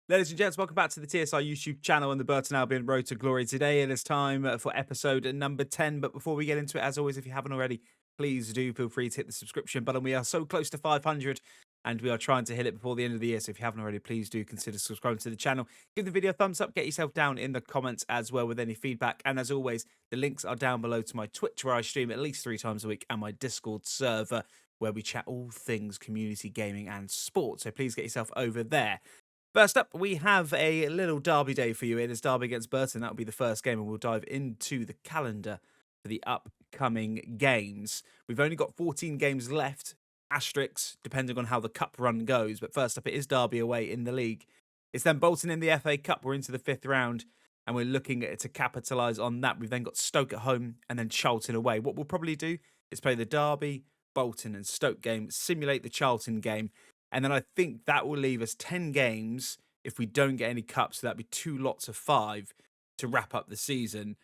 Ladies and gents, welcome back to the TSI YouTube channel and the Burton Albion Road to Glory. Today it is time for episode number 10. But before we get into it, as always, if you haven't already, please do feel free to hit the subscription button. We are so close to 500 and we are trying to hit it before the end of the year. So if you haven't already, please do consider subscribing to the channel. Give the video a thumbs up, get yourself down in the comments as well with any feedback. And as always, the links are down below to my Twitch, where I stream at least 3 times a week, and my Discord server, where we chat all things community gaming and sport. So please get yourself over there. First up, we have a little derby day for you. It is Derby against Burton. That will be the first game, and we'll dive into the calendar for the upcoming games. We've only got 14 games left, asterisks, depending on how the cup run goes. But first up, it is Derby away in the league. It's then Bolton in the FA Cup. We're into the 5th round, and we're looking to capitalise on that. We've then got Stoke at home and then Charlton away. What we'll probably do is play the Derby, Bolton and Stoke game, simulate the Charlton game. And then I think that will leave us 10 games if we don't get any cups. So that'd be 2 lots of 5 to wrap up the season.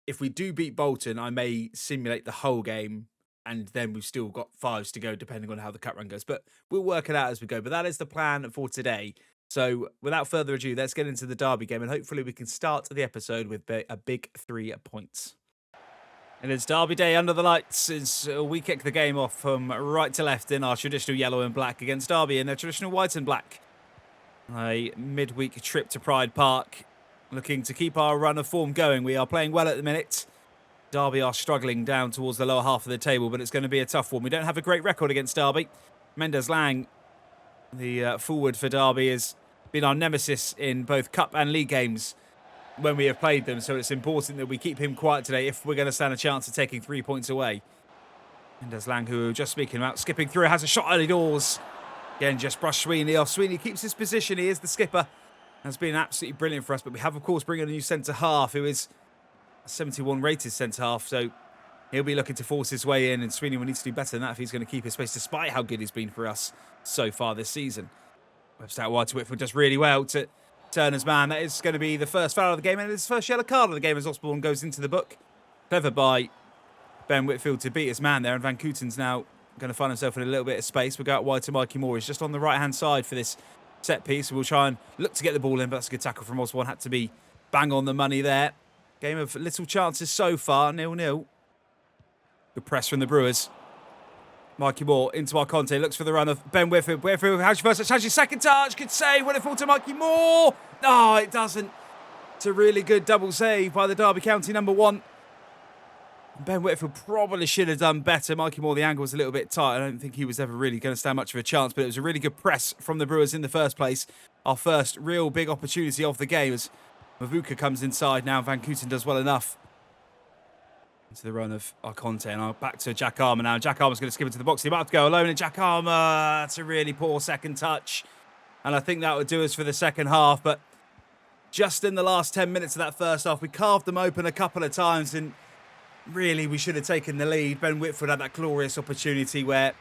If we do beat Bolton, I may simulate the whole game, and then we've still got 5s to go, depending on how the cup run goes. But we'll work it out as we go. But that is the plan for today. So without further ado, let's get into the Derby game, and hopefully we can start the episode with a big 3 points. And it's Derby Day under the lights as we kick the game off from right to left in our traditional yellow and black against Derby in their traditional white and black. A midweek trip to Pride Park, looking to keep our run of form going. We are playing well at the minute. Derby are struggling down towards the lower half of the table, but it's going to be a tough one. We don't have a great record against Derby. Mendes Lang, the forward for Derby, has been our nemesis in both cup and league games when we have played them, so it's important that we keep him quiet today if we're going to stand a chance of taking 3 points away. Mendes Lang, who we were just speaking about, skipping through, has a shot early doors. Again, just brush Sweeney off. Sweeney keeps his position. He is the skipper. Has been absolutely brilliant for us, but we have, of course, bringing a new centre-half who is a 71 rated centre-half, so he'll be looking to force his way in, and Sweeney will need to do better than that if he's going to keep his space, despite how good he's been for us so far this season. Webster out wide to Whitfield does really well to Turner's man. That is going to be the first foul of the game, and it's the first yellow card of the game as Osborne goes into the book. Clever by Ben Whitfield to beat his man there, and Van Couten's now going to find himself in a little bit of space. We'll go out wide to Mikey Moore. He's just on the right-hand side for this set piece, so we'll try and look to get the ball in, but that's a good tackle from Osborne. Had to be bang on the money there. Game of little chances so far, 0-0. Good press from the Brewers. Mikey Moore into our Conte, looks for the run of Ben Whitfield. Whitfield has your first touch, your second touch. Good save. Will it fall to Mikey Moore? No, it doesn't. It's a really good double save by the Derby County number 1. Ben Whitfield probably should have done better. Mikey Moore, the angle was a little bit tight. I don't think he was ever really going to stand much of a chance, but it was a really good press from the Brewers in the first place. Our first real big opportunity of the game as Mavuka comes inside now. Van Couten does well enough. Into the run of Arconte, and back to Jack Armour now. Jack Armour's going to skip into the box. He might have to go alone, and Jack Armour, that's a really poor second touch. And I think that would do us for the second half, but just in the last 10 minutes of that first half, we carved them open a couple of times, and really we should have taken the lead. Ben Whitfield had that glorious opportunity where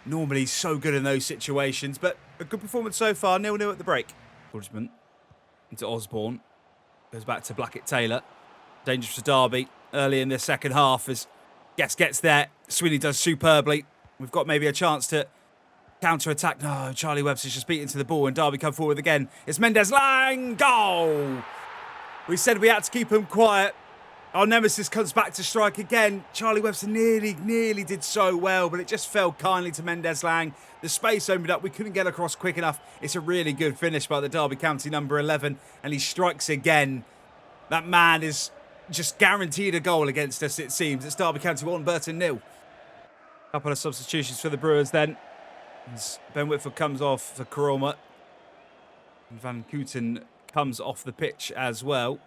normally he's so good in those situations, but a good performance so far. 0-0 at the break. Encouragement into Osborne. Goes back to Blackett-Taylor. Dangerous for Derby early in the second half as Guest gets there. Sweeney does superbly. We've got maybe a chance to counter-attack. No, Charlie Webster's just beaten to the ball and Derby come forward again. It's Mendes Lang. Goal! We said we had to keep him quiet. Our nemesis comes back to strike again. Charlie Webster nearly did so well, but it just fell kindly to Mendes Lang. The space opened up. We couldn't get across quick enough. It's a really good finish by the Derby County number 11, and he strikes again. That man is just guaranteed a goal against us, it seems. It's Derby County 1, Burton 0. Couple of substitutions for the Brewers then. As Ben Whitfield comes off for Karoma. And Van Couten comes off the pitch as well.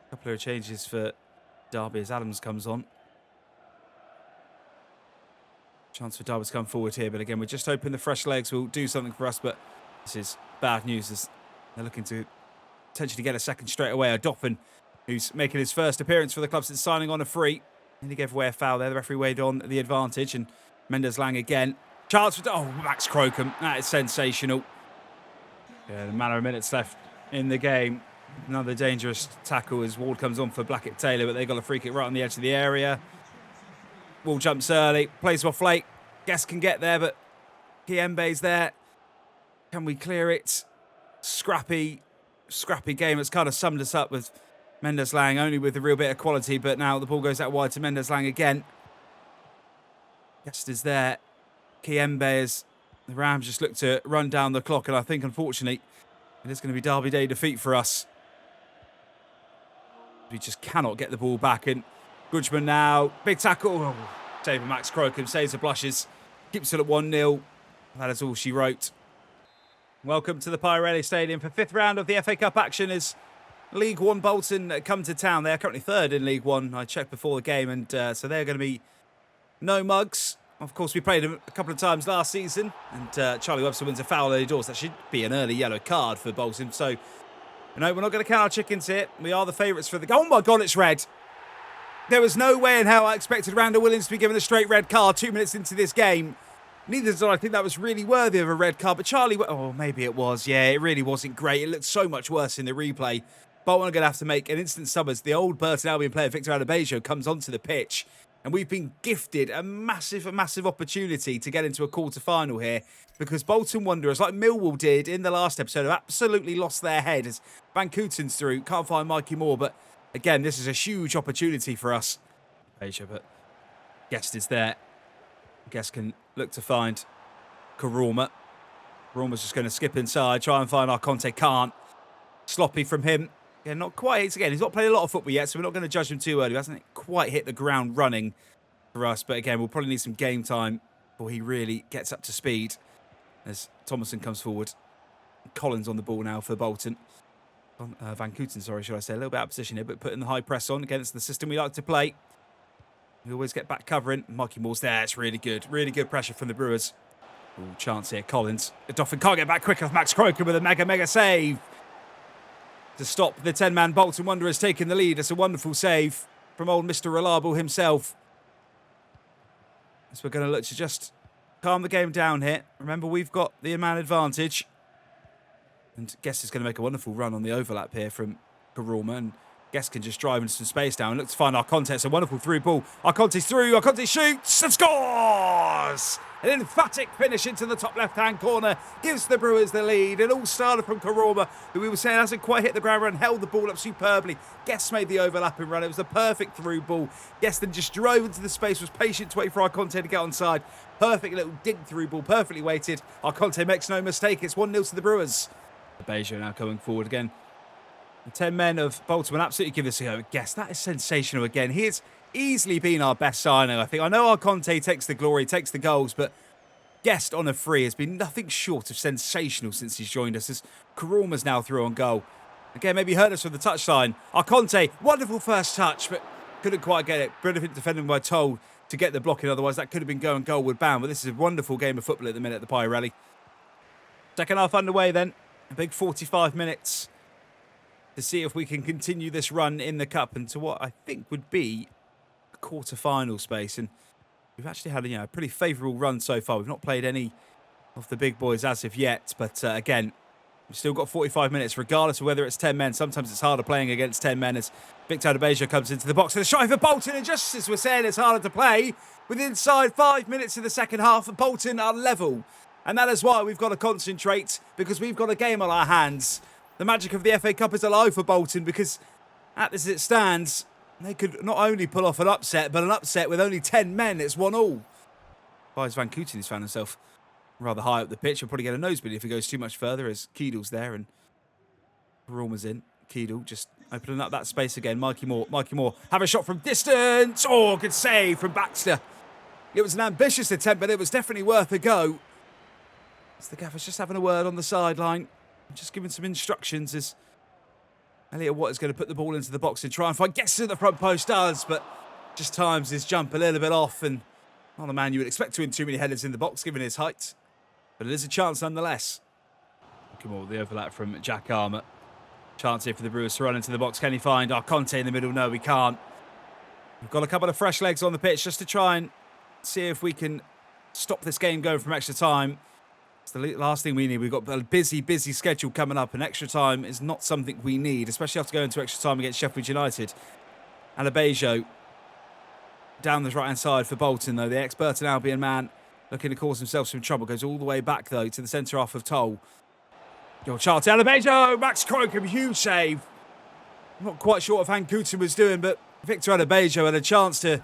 Couple of changes for Derby as Adams comes on. Chance for Derby to come forward here, but again, we're just hoping the fresh legs will do something for us, but this is bad news as they're looking to potentially get a second straight away. Odoffin, who's making his first appearance for the club since signing on a free. And he gave away a foul there. The referee weighed on the advantage, and Mendes Lang again. Chance for... Oh, Max Crocombe. That is sensational. Yeah, the matter of minutes left in the game. Another dangerous tackle as Ward comes on for Blackett-Taylor, but they got a free kick right on the edge of the area. Wall jumps early, plays off late. Guest can get there, but Kiembe's there. Can we clear it? scrappy game that's kind of summed us up with Mendes-Lang, only with a real bit of quality, but now the ball goes out wide to Mendes-Lang again. Guest is there. Kiembe, as the Rams just look to run down the clock, and I think, unfortunately, it is going to be Derby Day defeat for us. We just cannot get the ball back, and Gudjman now, big tackle. Oh, David Max Crocombe saves the blushes, keeps it at 1-0. That is all she wrote. Welcome to the Pirelli Stadium for 5th round of the FA Cup action as League One Bolton come to town. They are currently 3rd in League One. I checked before the game, and so they're going to be no mugs. Of course, we played them a couple of times last season, and Charlie Webster wins a foul early doors. That should be an early yellow card for Bolton. So, no, we're not going to count our chickens here. We are the favourites for the... Oh, my God, it's red. There was no way in hell I expected Randall Williams to be given a straight red card 2 minutes into this game. Neither did I think that was really worthy of a red card, but Charlie... Oh, maybe it was. Yeah, it really wasn't great. It looked so much worse in the replay. But we're going to have to make an instant sub as the old Burton Albion player, Victor Adebayo, comes onto the pitch. And we've been gifted a massive opportunity to get into a quarter-final here, because Bolton Wanderers, like Millwall did in the last episode, have absolutely lost their head as Van Couten's through. Can't find Mikey Moore, but again, this is a huge opportunity for us. Asia, but Guest is there. Guest can look to find Karoma. Karoma's just going to skip inside, try and find our Conte. Can't. Sloppy from him. Yeah, not quite. Again, he's not played a lot of football yet, so we're not going to judge him too early. He hasn't quite hit the ground running for us. But again, we'll probably need some game time before he really gets up to speed as Thomason comes forward. Collins on the ball now for Bolton. Van Couten, sorry, should I say. A little bit out of position here, but putting the high press on against the system we like to play. We always get back covering. Mikey Moore's there. It's really good. Really good pressure from the Brewers. Ooh, chance here. Collins. Dauphin can't get back quick enough. Max Crocombe with a mega save to stop the 10-man Bolton Wanderers taking the lead. It's a wonderful save from old Mr. Reliable himself. So we're going to look to just calm the game down here. Remember, we've got the man advantage. And Guest is going to make a wonderful run on the overlap here from Karoma. And Guest can just drive into some space now and look to find Arconte. It's a wonderful through ball. Arconte's through. Arconte shoots and scores! An emphatic finish into the top left-hand corner gives the Brewers the lead. It all started from Karoma, who we were saying hasn't quite hit the ground run, held the ball up superbly. Guest made the overlapping run. It was the perfect through ball. Guest then just drove into the space, was patient to wait for Arconte to get onside. Perfect little dig through ball, perfectly weighted. Arconte makes no mistake. It's 1-0 to the Brewers. Bejo now coming forward again. The 10 men of Bolton will absolutely give this a go. Guest, that is sensational again. He has easily been our best signing, I think. I know Arconte takes the glory, takes the goals, but Guest on a free has been nothing short of sensational since he's joined us, as Karoma's now through on goal. Again, maybe heard us from the touchline. Arconte, wonderful first touch, but couldn't quite get it. Brilliant defending by Toll to get the blocking, otherwise that could have been going goalward bound, but this is a wonderful game of football at the minute at the Pirelli. Second half underway then. A big 45 minutes to see if we can continue this run in the Cup and to what I think would be a quarter-final space. And we've actually had a pretty favourable run so far. We've not played any of the big boys as of yet. But again, we've still got 45 minutes, regardless of whether it's 10 men. Sometimes it's harder playing against 10 men as Victor Adebayo comes into the box with a shot for Bolton. And just as we're saying it's harder to play, with inside 5 minutes of the second half, Bolton are level. And that is why we've got to concentrate, because we've got a game on our hands. The magic of the FA Cup is alive for Bolton, because as it stands, they could not only pull off an upset, but an upset with only 10 men. It's 1-1. Vice Van Couten has found himself rather high up the pitch. He'll probably get a nosebleed if he goes too much further, as Keedle's there and Roma's in. Keedle just opening up that space again. Mikey Moore have a shot from distance. Oh, good save from Baxter. It was an ambitious attempt, but it was definitely worth a go. As the gaffer's just having a word on the sideline, just giving some instructions as Elliot Watt is going to put the ball into the box and try and find. Gets to the front post, does, but just times his jump a little bit off, and not a man you would expect to win too many headers in the box given his height, but it is a chance nonetheless. Come on, the overlap from Jack Armour. Chance here for the Brewers to run into the box. Can he find Arconte in the middle? No, we can't. We've got a couple of fresh legs on the pitch just to try and see if we can stop this game going from extra time. It's the last thing we need. We've got a busy schedule coming up, and extra time is not something we need, especially after going to extra time against Sheffield United. Adebayo down the right-hand side for Bolton, though. The ex-Burton Albion man looking to cause himself some trouble. Goes all the way back, though, to the centre half of Toll. Your chance, Alabejo, Max Crocombe, huge save. I'm not quite sure what Van Kooten was doing, but Victor Alabejo had a chance to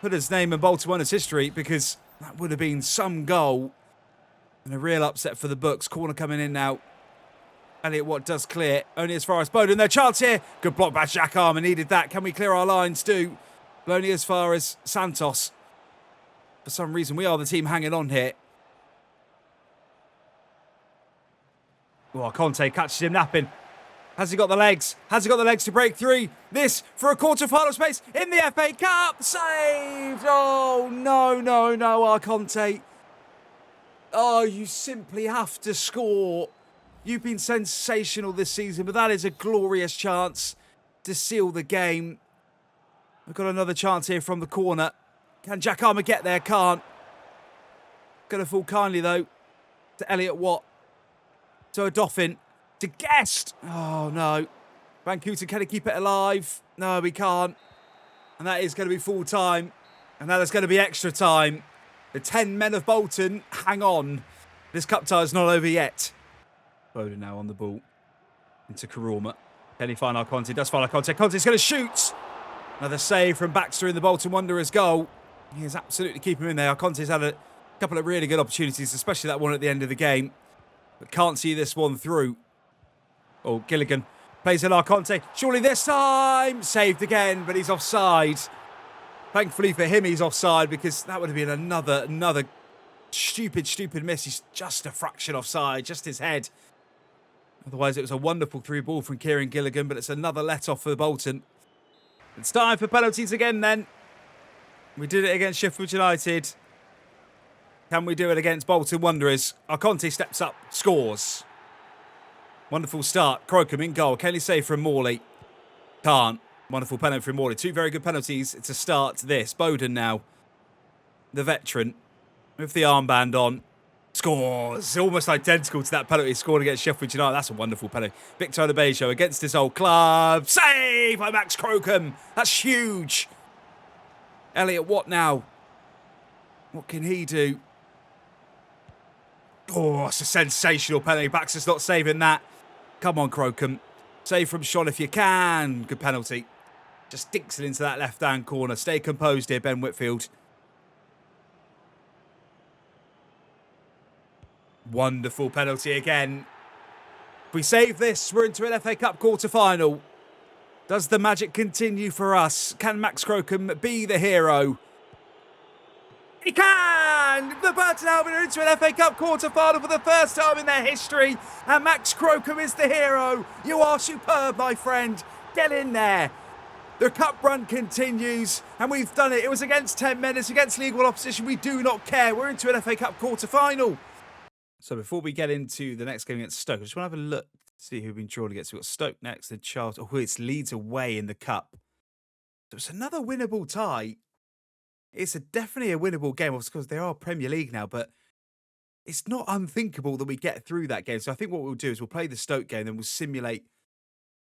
put his name in Bolton Wanderers history, because that would have been some goal and a real upset for the books. Corner coming in now. Elliot Watt does clear, only as far as Bowden. Their chance here. Good block by Jack Armour, needed that. Can we clear our lines too? But only as far as Santos. For some reason, we are the team hanging on here. Oh, Conte catches him napping. Has he got the legs? Has he got the legs to break through? This for a quarter-final space in the FA Cup. Saved! Oh, no, no, no, Arconte. Oh, you simply have to score. You've been sensational this season, but that is a glorious chance to seal the game. We've got another chance here from the corner. Can Jack Armour get there? Can't. Going to fall kindly, though, to Elliot Watt. To a Dauphin. To Guest. Oh, no. Van Kooten, can he keep it alive? No, we can't. And that is going to be full time. And that is going to be extra time. The 10 men of Bolton, hang on. This cup tie is not over yet. Bowden now on the ball. Into Karoma. Can he find Arconte? Does find Arconte. Conte's going to shoot. Another save from Baxter in the Bolton Wanderers goal. He is absolutely keeping him in there. Arconte's had a couple of really good opportunities, especially that one at the end of the game. But can't see this one through. Oh, Gilligan plays it Arconte. Surely this time. Saved again, but he's offside. Thankfully for him, he's offside, because that would have been another stupid miss. He's just a fraction offside, just his head. Otherwise, it was a wonderful through ball from Kieran Gilligan, but it's another let-off for Bolton. It's time for penalties again, then. We did it against Sheffield United. Can we do it against Bolton Wanderers? Arconte steps up, scores. Wonderful start. Crocombe in goal. Can he save from Morley? Can't. Wonderful penalty from Morley. Two very good penalties to start this. Bowden now, the veteran, with the armband on. Scores. Almost identical to that penalty scored against Sheffield United. That's a wonderful penalty. Victor Alabejo against his old club. Save by Max Crocombe. That's huge. Elliot Watt now. What can he do? Oh, it's a sensational penalty. Baxter's not saving that. Come on, Crocombe. Save from Sean if you can. Good penalty. Just dinks it into that left-hand corner. Stay composed here, Ben Whitfield. Wonderful penalty again. If we save this, we're into an FA Cup quarter-final. Does the magic continue for us? Can Max Crocombe be the hero? He can! The Burton Albion are into an FA Cup quarter-final for the first time in their history. And Max Crocombe is the hero. You are superb, my friend. Get in there. The cup run continues, and we've done it. It was against 10 men. It's against League One opposition. We do not care. We're into an FA Cup quarter-final. So before we get into the next game against Stoke, I just want to have a look to see who we've been drawn against. We've got Stoke next, then Charles. Oh, it's Leeds away in the cup. So it's another winnable tie. It's definitely a winnable game, of course, they are Premier League now, but it's not unthinkable that we get through that game. So I think what we'll do is we'll play the Stoke game, then we'll simulate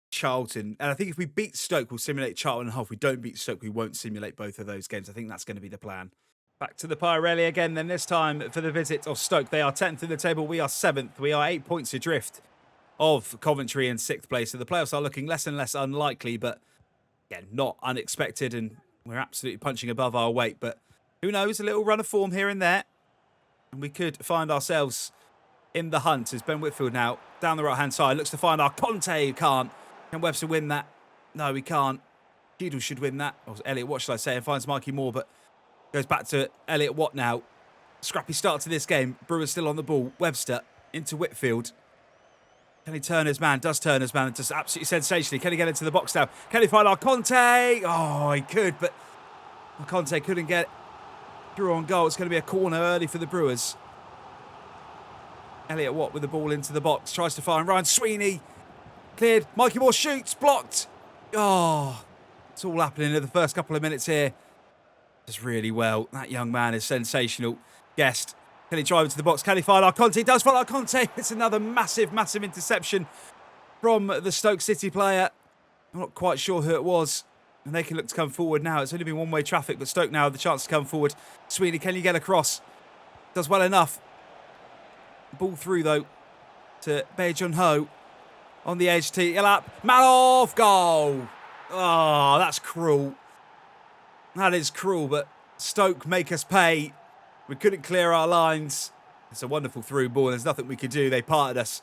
Charlton. And I think if we beat Stoke, we'll simulate Charlton and half. If we don't beat Stoke, we won't simulate both of those games. I think that's going to be the plan. Back to the Pirelli again, then this time for the visit of Stoke. They are 10th in the table. We are 7th. We are 8 points adrift of Coventry in 6th place. So the playoffs are looking less and less unlikely, but again, not unexpected. And we're absolutely punching above our weight. But who knows, a little run of form here and there. And we could find ourselves in the hunt as Ben Whitfield now down the right-hand side. Looks to find our Conte, who can't. Can Webster win that? No, he can't. Keedle should win that. Or Elliot, what should I say? And finds Mikey Moore, but goes back to Elliot Watt now. Scrappy start to this game. Brewer's still on the ball. Webster into Whitfield. Can he turn his man? Does turn his man. Just absolutely sensationally. Can he get into the box now? Can he find Arconte? Oh, he could, but Arconte couldn't get through on goal. It's going to be a corner early for the Brewers. Elliot Watt with the ball into the box. Tries to find Ryan Sweeney. Cleared. Mikey Moore shoots. Blocked. Oh, it's all happening in the first couple of minutes here. Does really well. That young man is sensational. Guest. Can he drive into the box? Can he find Arconte? He does find Arconte. It's another massive interception from the Stoke City player. I'm not quite sure who it was. And they can look to come forward now. It's only been one-way traffic, but Stoke now have the chance to come forward. Sweeney, can you get across? Does well enough. Ball through, though, to Bae Jun-ho. On the edge, tee it up. Maloff, goal. Oh, that's cruel. That is cruel, but Stoke make us pay. We couldn't clear our lines. It's a wonderful through ball. There's nothing we could do. They parted us.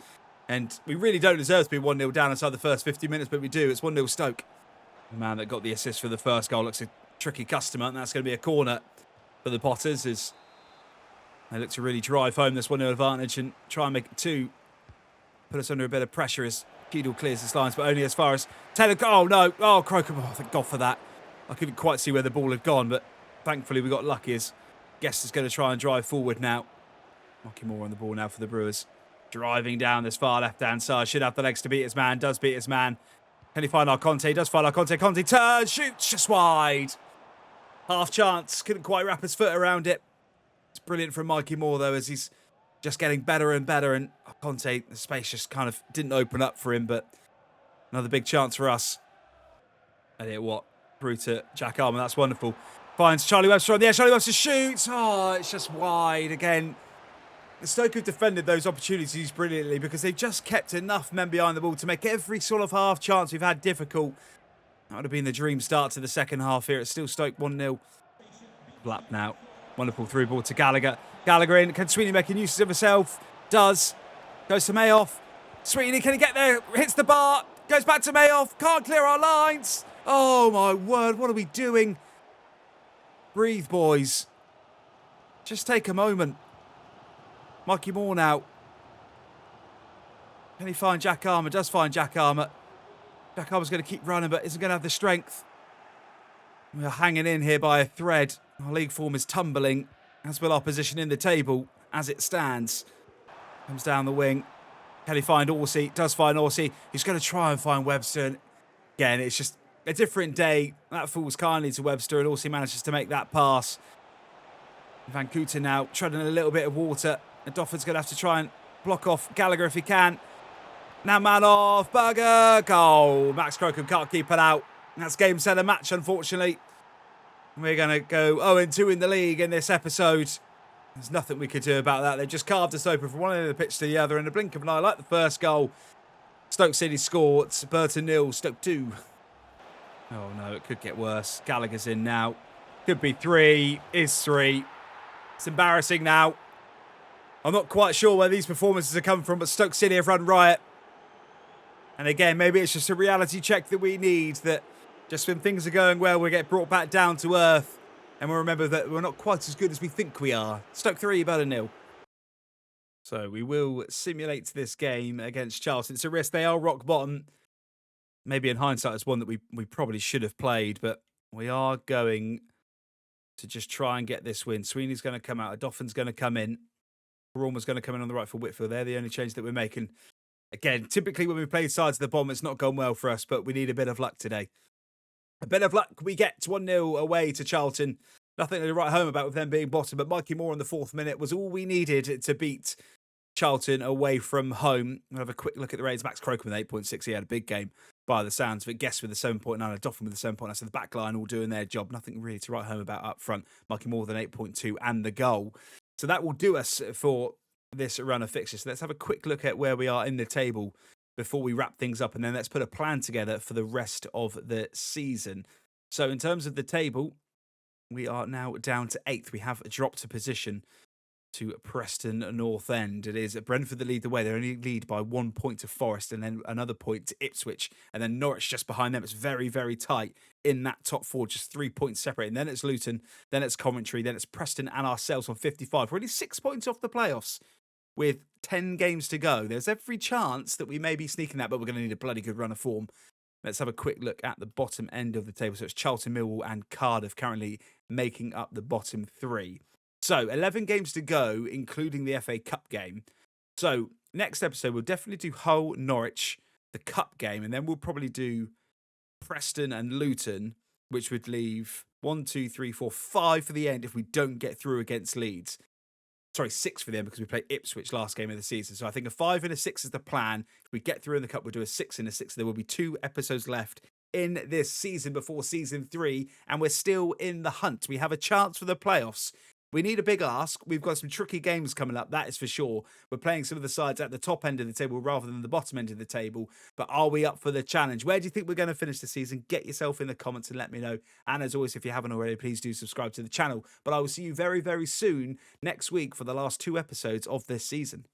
And we really don't deserve to be 1-0 down inside the first 50 minutes, but we do. It's 1-0 Stoke. The man that got the assist for the first goal looks a tricky customer, and that's going to be a corner for the Potters as they look to really drive home this 1-0 advantage and try and make it 2. Put us under a bit of pressure as Keedle clears his lines, but only as far as Taylor. Oh, no. Oh, Crocombe. Oh, thank God for that. I couldn't quite see where the ball had gone, but thankfully we got lucky as Guest is going to try and drive forward now. Marky Moore on the ball now for the Brewers. Driving down this far left-hand side. Should have the legs to beat his man. Does beat his man. Can he find our Conte? Does find our Conte. Conte turns, shoots, just wide. Half chance. Couldn't quite wrap his foot around it. It's brilliant from Mikey Moore, though, as he's just getting better and better. And Conte, the space just kind of didn't open up for him, but another big chance for us. And it what? Through to Jack Armour. That's wonderful. Finds Charlie Webster on the edge. Charlie Webster shoots. Oh, it's just wide again. The Stoke have defended those opportunities brilliantly because they've just kept enough men behind the ball to make every sort of half chance we've had difficult. That would have been the dream start to the second half here. It's still Stoke 1-0. Blap now. Wonderful through ball to Gallagher. Gallagher in. Can Sweeney make use of herself? Does. Goes to Mayoff. Sweeney, can he get there? Hits the bar. Goes back to Mayoff. Can't clear our lines. Oh, my word. What are we doing? Breathe, boys. Just take a moment. Mikey Moore now. Can he find Jack Armour? Does find Jack Armour. Jack Armour's going to keep running, but isn't going to have the strength. We are hanging in here by a thread. Our league form is tumbling, as will our position in the table as it stands. Comes down the wing. Can he find Orsi? Does find Orsi. He's going to try and find Webster. Again, it's just a different day. That falls kindly to Webster, and Orsi manages to make that pass. Van Kooten now treading a little bit of water. And Doffin's going to have to try and block off Gallagher if he can. Now man off. Burger. Goal. Max Crocombe can't keep it out. That's game, set, and match, unfortunately. We're going to go 0-2 in the league in this episode. There's nothing we could do about that. They've just carved us open from one end of the pitch to the other in the blink of an eye. Like the first goal. Stoke City scored. It's Burton 0, Stoke 2. Oh, no, it could get worse. Gallagher's in now. Could be 3. Is 3. It's embarrassing now. I'm not quite sure where these performances have come from, but Stoke City have run riot. And again, maybe it's just a reality check that we need, that just when things are going well, we get brought back down to earth. And we'll remember that we're not quite as good as we think we are. Stoke 3, Burton 0. So we will simulate this game against Charlton. It's a risk. They are rock bottom. Maybe in hindsight, it's one that we probably should have played, but we are going to just try and get this win. Sweeney's going to come out. Doffin's going to come in. Rorma's going to come in on the right for Whitfield. They're the only change that we're making. Again, typically when we play sides of the bomb, it's not gone well for us, but we need a bit of luck today. A bit of luck, we get 1-0 away to Charlton. Nothing to write home about with them being bottom, but Mikey Moore in the 4th minute was all we needed to beat Charlton away from home. We'll have a quick look at the ratings. Max Crocombe with 8.6. He had a big game by the sounds of it. Guest with a 7.9. And Doffin with a 7.9. So the back line all doing their job. Nothing really to write home about up front. Mikey Moore with an 8.2 and the goal. So that will do us for this run of fixtures. So let's have a quick look at where we are in the table before we wrap things up. And then let's put a plan together for the rest of the season. So in terms of the table, we are now down to 8th. We have dropped a position to Preston North End. It is Brentford that lead the way. They only lead by 1 point to Forest and then another point to Ipswich. And then Norwich just behind them. It's very, very tight in that top 4, just 3 points separate. And then it's Luton, then it's Coventry, then it's Preston and ourselves on 55. We're only 6 points off the playoffs with 10 games to go. There's every chance that we may be sneaking that, but we're going to need a bloody good run of form. Let's have a quick look at the bottom end of the table. So it's Charlton, Millwall and Cardiff currently making up the bottom 3. So 11 games to go, including the FA Cup game. So next episode, we'll definitely do Hull, Norwich, the Cup game, and then we'll probably do Preston and Luton, which would leave 1, 2, 3, 4, 5 for the end if we don't get through against Leeds. Sorry, 6 for them because we played Ipswich last game of the season. So I think a 5 and a 6 is the plan. If we get through in the Cup, we'll do a 6 and a 6. There will be 2 episodes left in this season before season 3, and we're still in the hunt. We have a chance for the playoffs. We need a big ask. We've got some tricky games coming up, that is for sure. We're playing some of the sides at the top end of the table rather than the bottom end of the table. But are we up for the challenge? Where do you think we're going to finish the season? Get yourself in the comments and let me know. And as always, if you haven't already, please do subscribe to the channel. But I will see you very, very soon next week for the last 2 episodes of this season.